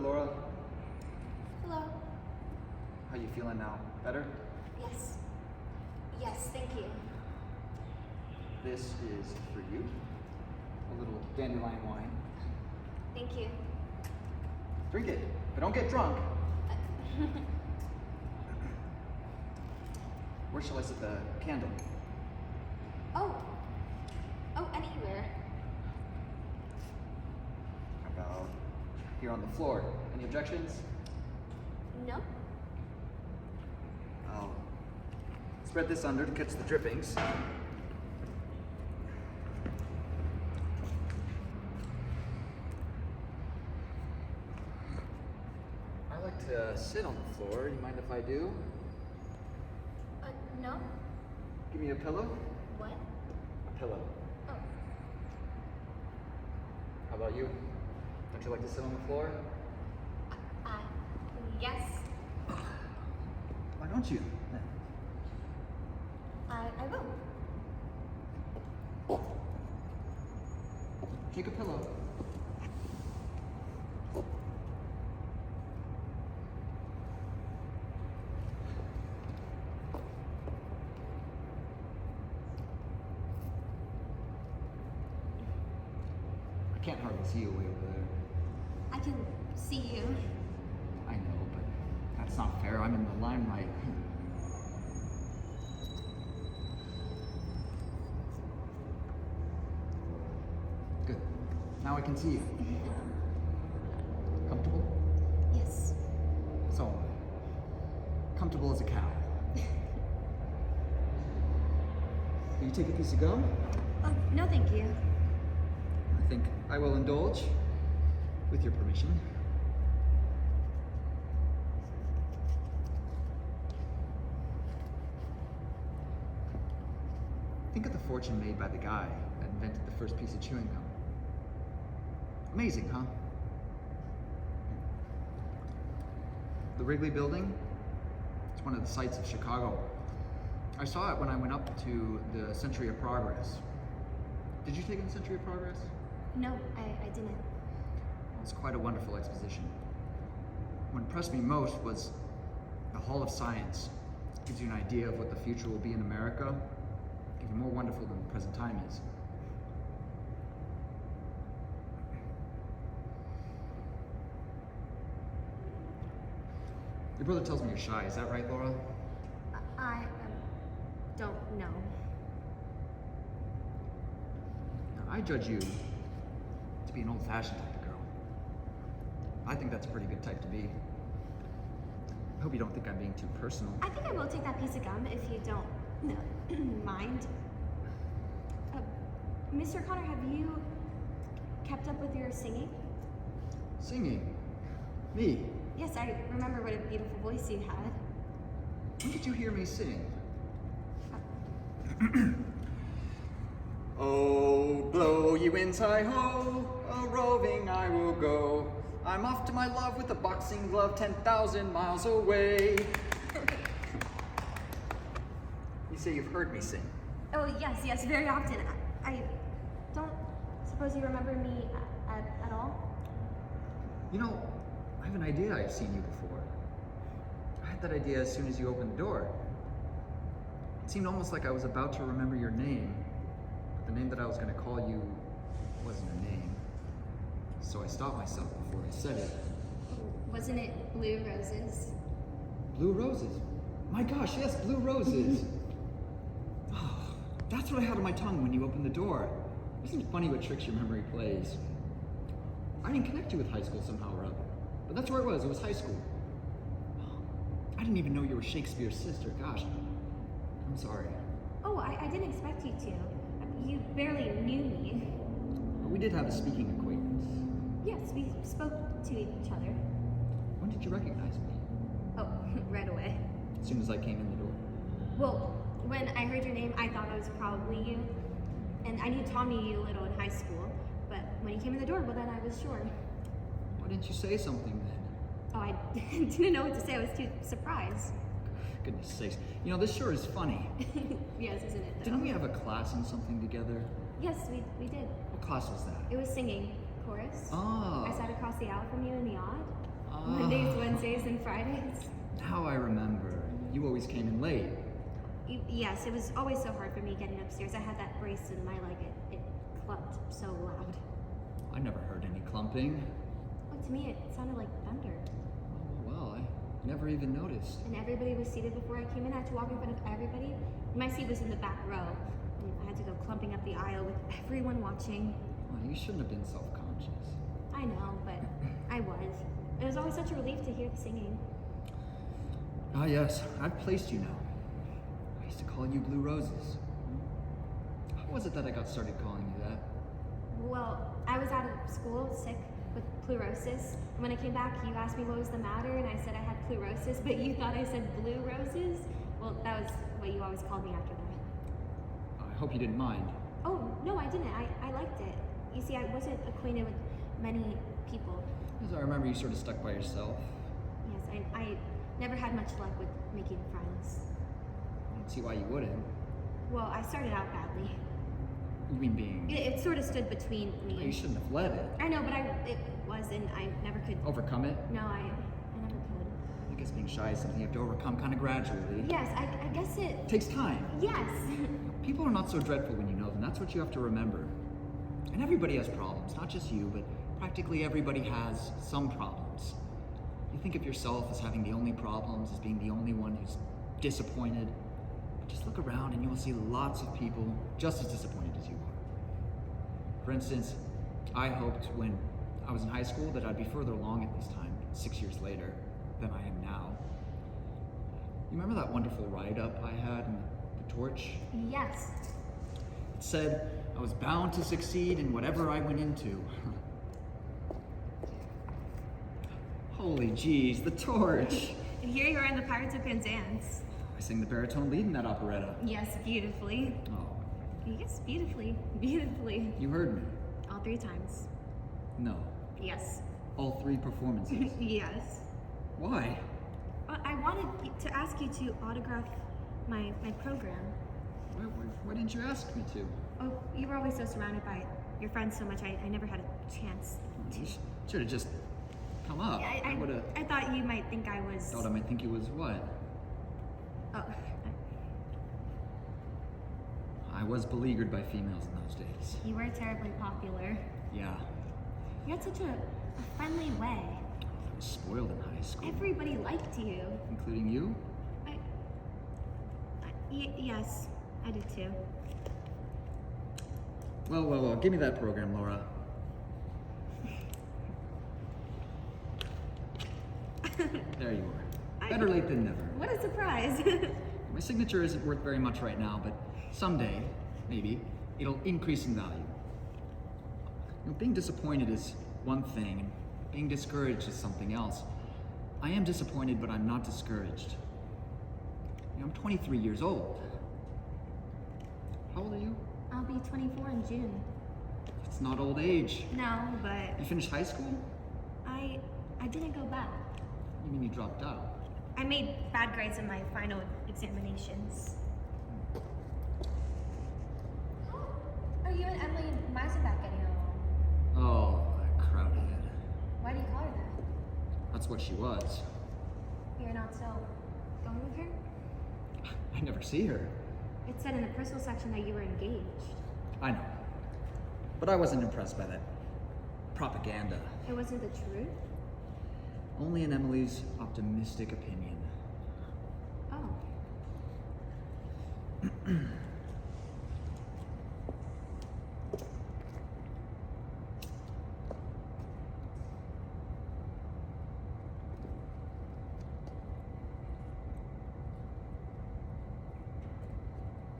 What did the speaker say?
Laura. Hello. How you feeling now? Better? Yes. Yes, thank you. This is for you. A little dandelion wine. Thank you. Drink it, but don't get drunk. Where shall I set the candle? Oh, anywhere. How about here on the floor? Any objections? No? I'll spread this under to catch the drippings. I like to sit on the floor. You mind if I do? No? Give me a pillow. What? A pillow. Oh. How about you? Don't you like to sit on the floor? Yes. Why don't you? I will. Take a pillow. I can't hardly see you way over there. I can see you. I know, but that's not fair. I'm in the limelight. Good. Now I can see you. Comfortable? Yes. So, comfortable as a cow. Will you take a piece of gum? Oh, no thank you. I think I will indulge, with your permission. Think of the fortune made by the guy that invented the first piece of chewing gum. Amazing, huh? The Wrigley Building, it's one of the sights of Chicago. I saw it when I went up to the Century of Progress. Did you take in the Century of Progress? No, I didn't. Well, it's quite a wonderful exposition. What impressed me most was the Hall of Science. It gives you an idea of what the future will be in America, even more wonderful than the present time is. Your brother tells me you're shy, is that right, Laura? I don't know. Now, I judge you to be an old-fashioned type of girl. I think that's a pretty good type to be. I hope you don't think I'm being too personal. I think I will take that piece of gum if you don't mind. Mr. Connor, have you kept up with your singing? Singing? Me? Yes, I remember what a beautiful voice you had. When did you hear me sing? Oh, blow ye winds, hi-ho, a-roving I will go. I'm off to my love with a boxing glove 10,000 miles away. You say you've heard me sing? Oh, yes, very often. I don't suppose you remember me at all? You know, I have an idea I've seen you before. I had that idea as soon as you opened the door. It seemed almost like I was about to remember your name, but the name that I was going to call you wasn't a name. So I stopped myself before I said it. Wasn't it Blue Roses? Blue roses? My gosh, yes, blue roses. Oh, that's what I had on my tongue when you opened the door. Isn't it funny what tricks your memory plays? I didn't connect you with high school somehow or other, but that's where it was high school. I didn't even know you were Shakespeare's sister, gosh. I'm sorry. Oh, I didn't expect you to. You barely knew me. But we did have a speaking acquaintance. Yes, we spoke to each other. When did you recognize me? Oh, right away. As soon as I came in the door. Well, when I heard your name, I thought it was probably you. And I knew Tom knew you a little in high school, but when you came in the door, well then I was sure. Why didn't you say something then? Oh, I didn't know what to say. I was too surprised. Goodness sakes. You know, this sure is funny. Yes, isn't it though? Didn't we have a class in something together? Yes, we did. What class was that? It was singing, chorus. Oh. I sat across the aisle from you in the odd. Mondays, Wednesdays, and Fridays. Now I remember. You always came in late. Yes, it was always so hard for me getting upstairs. I had that brace in my leg. It clumped so loud. I never heard any clumping. Oh, to me, it sounded like thunder. Oh, well, I never even noticed. And everybody was seated before I came in. I had to walk in front of everybody. My seat was in the back row. And I had to go clumping up the aisle with everyone watching. Well, you shouldn't have been self-conscious. I know, but I was. It was always such a relief to hear the singing. Ah, yes, I've placed you now. I used to call you Blue Roses. How was it that I got started calling you that? Well, I was out of school sick with pleurosis. And when I came back, you asked me what was the matter, and I said I had pleurosis, but you thought I said blue roses? Well, that was what you always called me after that. I hope you didn't mind. Oh, no, I didn't. I liked it. You see, I wasn't acquainted with many people. As I remember, you sort of stuck by yourself. Yes, I never had much luck with making friends. I don't see why you wouldn't. Well, I started out badly. You mean being... It sort of stood between me. You shouldn't have let it. I know, but it was, and I never could. Overcome it? No, I never could. I guess being shy is something you have to overcome kind of gradually. Yes, I guess it. It takes time. Yes. People are not so dreadful when you know them. That's what you have to remember. And everybody has problems, not just you, but practically everybody has some problems. You think of yourself as having the only problems, as being the only one who's disappointed. But just look around and you will see lots of people just as disappointed as you are. For instance, I hoped when I was in high school that I'd be further along at this time, 6 years later, than I am now. You remember that wonderful write-up I had in the Torch? Yes. It said I was bound to succeed in whatever I went into. Holy jeez, the Torch! And here you are in the Pirates of Penzance. I sang the baritone lead in that operetta. Yes, beautifully. Oh, Yes, beautifully. Beautifully. you heard me. All 3 times. No. Yes. All 3 performances. Yes. Why? I wanted to ask you to autograph my program. Why didn't you ask me to? Oh, you were always so surrounded by your friends so much, I never had a chance. You should have just come up. I would have I thought you might think I was. thought I might think you was what? Oh. I was beleaguered by females in those days. You were terribly popular. Yeah. You had such a friendly way. I was spoiled in high school. Everybody liked you. Including you? Yes, I did too. Well, give me that program, Laura. There you are. Better late than never. What a surprise. My signature isn't worth very much right now, but someday, maybe, it'll increase in value. You know, being disappointed is one thing, and being discouraged is something else. I am disappointed, but I'm not discouraged. You know, I'm 23 years old. How old are you? I'll be 24 in June. It's not old age. No, but You finished high school? I didn't go back. You mean you dropped out? I made bad grades in my final examinations. Are you and Emily Meisenbach getting along? Oh, that crowdhead. Why do you call her that? That's what she was. You're not so going with her? I never see her. It said in the personal section that you were engaged. I know. But I wasn't impressed by that propaganda. It wasn't the truth? Only in Emily's optimistic opinion. Oh.